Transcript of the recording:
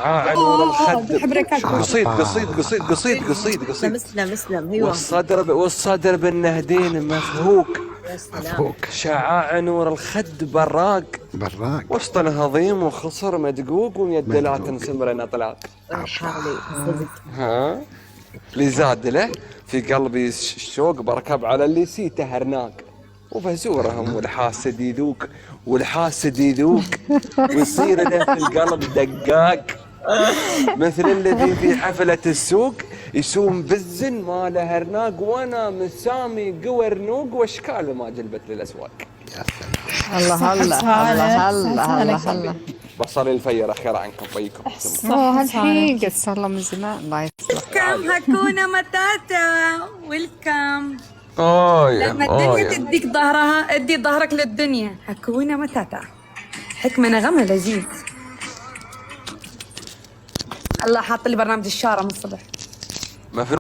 عنور الخد. قصيد قصيد قصيد قصيد قصيد اسلم قصيد. اسلم اسلم. ايوه والصدر بالنهدين مفهوك. يا سلام. مفهوك. شعاع نور الخد براق. براق. وسط هضيم وخصر مدقوق ويد لا تنسمر اطلاق. حالي صدق. ها اللي زاد له في قلبي الشوق بركب على اللي سيته هرناق. وبزورهم والحاسد يذوق والحاسد يذوق ويصير له في القلب دقاق. مثل الذي في حفلة السوق يسوم بالزن ما له هرناق وانا مسامي قوى رنوق واشكال ما جلبت للاسواق. يا سلام. الله الله الله الله الله الله. بصري الفير اخير عنكم فيكم. هالحين قد صار له من زمان. الله يصلح. كم هكونا متاتا ويلكم. لما اوه الدنيا تديك ظهرها ادي ظهرك للدنيا. هكونا متاتا. حكمة نغمة لذيذ. الله حاط لي برنامج الشارع من الصبح. ما في